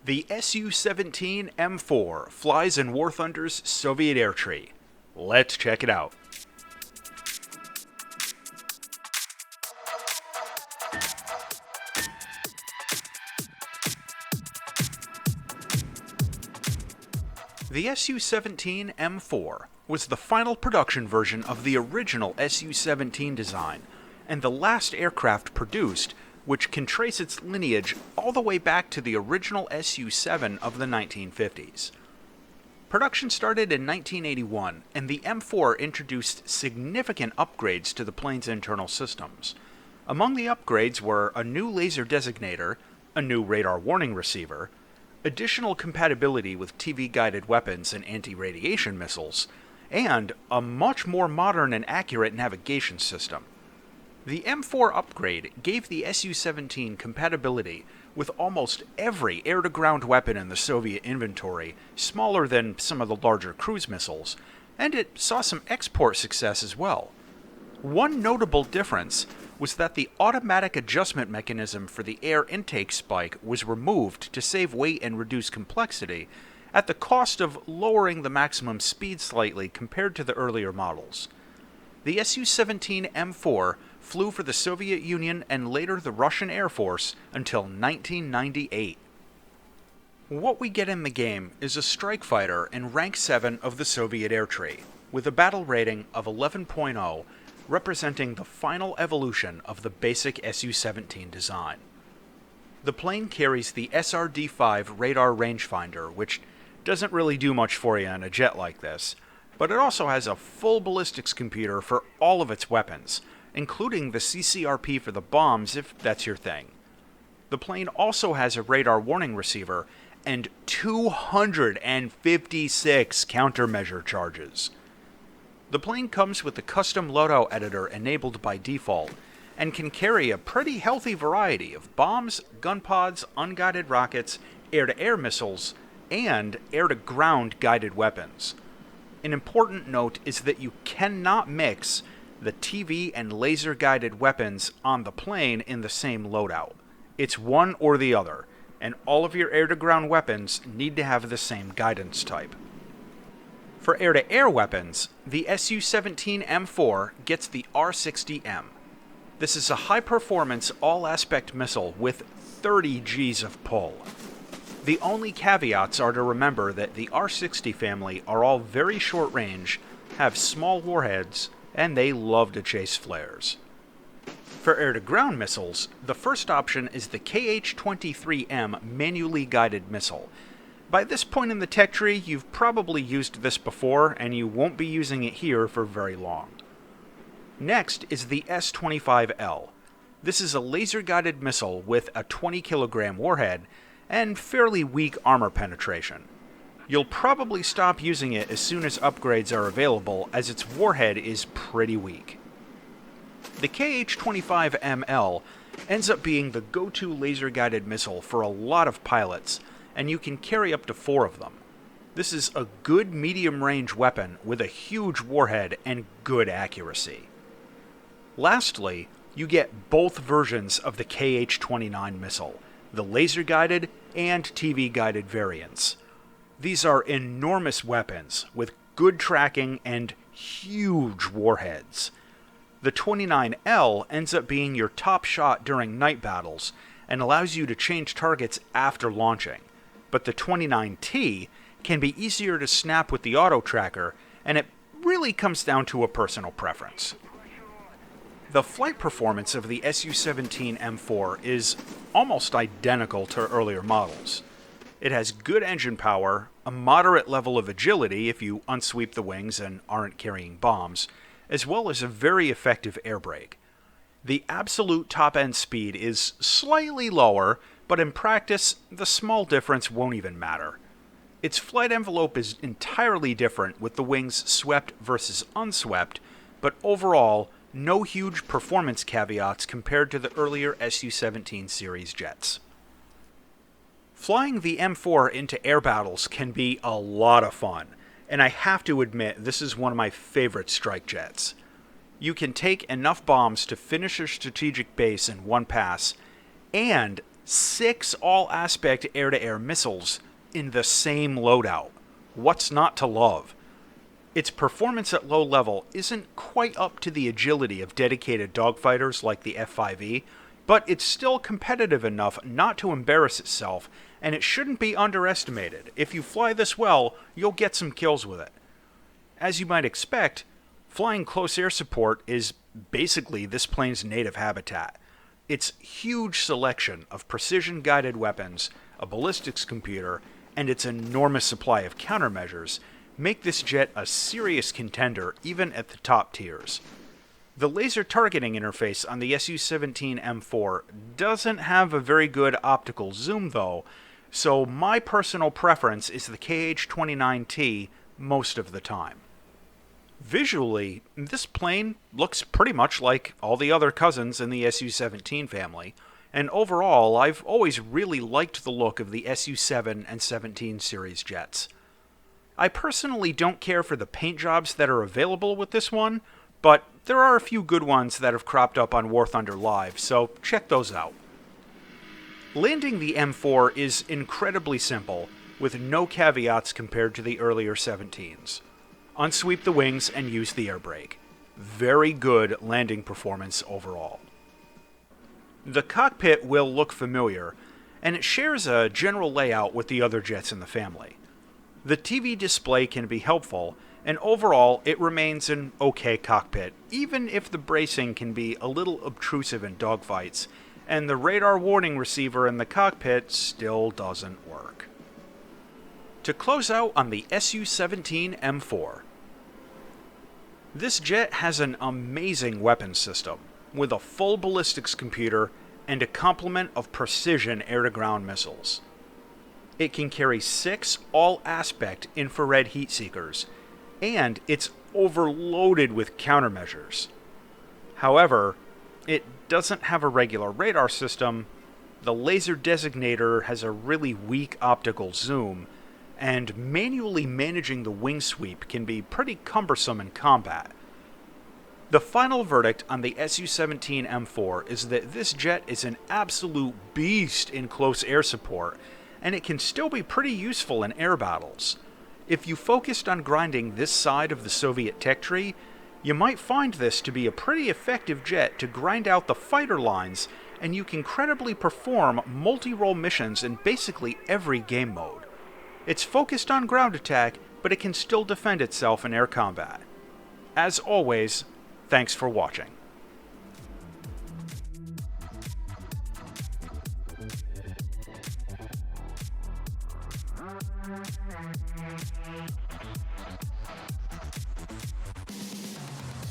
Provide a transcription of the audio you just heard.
The Su-17M4 flies in War Thunder's Soviet air tree. Let's check it out. The Su-17M4 was the final production version of the original Su-17 design, and the last aircraft produced, which can trace its lineage all the way back to the original Su-7 of the 1950s. Production started in 1981, and the M4 introduced significant upgrades to the plane's internal systems. Among the upgrades were a new laser designator, a new radar warning receiver, additional compatibility with TV-guided weapons and anti-radiation missiles, and a much more modern and accurate navigation system. The M4 upgrade gave the Su-17 compatibility with almost every air-to-ground weapon in the Soviet inventory, smaller than some of the larger cruise missiles, and it saw some export success as well. One notable difference was that the automatic adjustment mechanism for the air intake spike was removed to save weight and reduce complexity, at the cost of lowering the maximum speed slightly compared to the earlier models. The Su-17M4 flew for the Soviet Union and later the Russian Air Force until 1998. What we get in the game is a strike fighter in rank 7 of the Soviet air tree, with a battle rating of 11.0, representing the final evolution of the basic Su-17 design. The plane carries the SRD-5 radar rangefinder, which doesn't really do much for you in a jet like this, but it also has a full ballistics computer for all of its weapons, including the CCRP for the bombs if that's your thing. The plane also has a radar warning receiver and 256 countermeasure charges. The plane comes with the custom loadout editor enabled by default, and can carry a pretty healthy variety of bombs, gun pods, unguided rockets, air-to-air missiles, and air-to-ground guided weapons. An important note is that you cannot mix the TV and laser-guided weapons on the plane in the same loadout. It's one or the other, and all of your air-to-ground weapons need to have the same guidance type. For air-to-air weapons, the Su-17M4 gets the R-60M. This is a high-performance, all-aspect missile with 30 Gs of pull. The only caveats are to remember that the R-60 family are all very short-range, have small warheads, and they love to chase flares. For air-to-ground missiles, the first option is the KH-23M manually guided missile. By this point in the tech tree, you've probably used this before, and you won't be using it here for very long. Next is the S-25L. This is a laser-guided missile with a 20-kilogram warhead and fairly weak armor penetration. You'll probably stop using it as soon as upgrades are available, as its warhead is pretty weak. The KH-25ML ends up being the go-to laser-guided missile for a lot of pilots, and you can carry up to 4 of them. This is a good medium-range weapon with a huge warhead and good accuracy. Lastly, you get both versions of the KH-29 missile, the laser-guided and TV-guided variants. These are enormous weapons with good tracking and huge warheads. The 29L ends up being your top shot during night battles and allows you to change targets after launching, but the 29T can be easier to snap with the auto tracker, and it really comes down to a personal preference. The flight performance of the Su-17M4 is almost identical to earlier models. It has good engine power, a moderate level of agility if you unsweep the wings and aren't carrying bombs, as well as a very effective air brake. The absolute top-end speed is slightly lower, but in practice, the small difference won't even matter. Its flight envelope is entirely different with the wings swept versus unswept, but overall, no huge performance caveats compared to the earlier Su-17 series jets. Flying the M4 into air battles can be a lot of fun, and I have to admit this is one of my favorite strike jets. You can take enough bombs to finish a strategic base in one pass, and 6 all-aspect air-to-air missiles in the same loadout. What's not to love? Its performance at low level isn't quite up to the agility of dedicated dogfighters like the F-5E, but it's still competitive enough not to embarrass itself, and it shouldn't be underestimated. If you fly this well, you'll get some kills with it. As you might expect, flying close air support is basically this plane's native habitat. Its huge selection of precision-guided weapons, a ballistics computer, and its enormous supply of countermeasures make this jet a serious contender even at the top tiers. The laser targeting interface on the Su-17M4 doesn't have a very good optical zoom though, so my personal preference is the KH-29T most of the time. Visually, this plane looks pretty much like all the other cousins in the Su-17 family, and overall I've always really liked the look of the Su-7 and 17 series jets. I personally don't care for the paint jobs that are available with this one, but there are a few good ones that have cropped up on War Thunder Live, so check those out. Landing the M4 is incredibly simple, with no caveats compared to the earlier 17s. Unsweep the wings and use the air brake. Very good landing performance overall. The cockpit will look familiar, and it shares a general layout with the other jets in the family. The TV display can be helpful, and overall it remains an okay cockpit, even if the bracing can be a little obtrusive in dogfights, and the radar warning receiver in the cockpit still doesn't work. To close out on the Su-17M4. This jet has an amazing weapons system, with a full ballistics computer and a complement of precision air-to-ground missiles. It can carry 6 all-aspect infrared heat seekers, and it's overloaded with countermeasures. However, it doesn't have a regular radar system, the laser designator has a really weak optical zoom, and manually managing the wing sweep can be pretty cumbersome in combat. The final verdict on the Su-17M4 is that this jet is an absolute beast in close air support, and it can still be pretty useful in air battles. If you focused on grinding this side of the Soviet tech tree, you might find this to be a pretty effective jet to grind out the fighter lines, and you can credibly perform multi-role missions in basically every game mode. It's focused on ground attack, but it can still defend itself in air combat. As always, thanks for watching.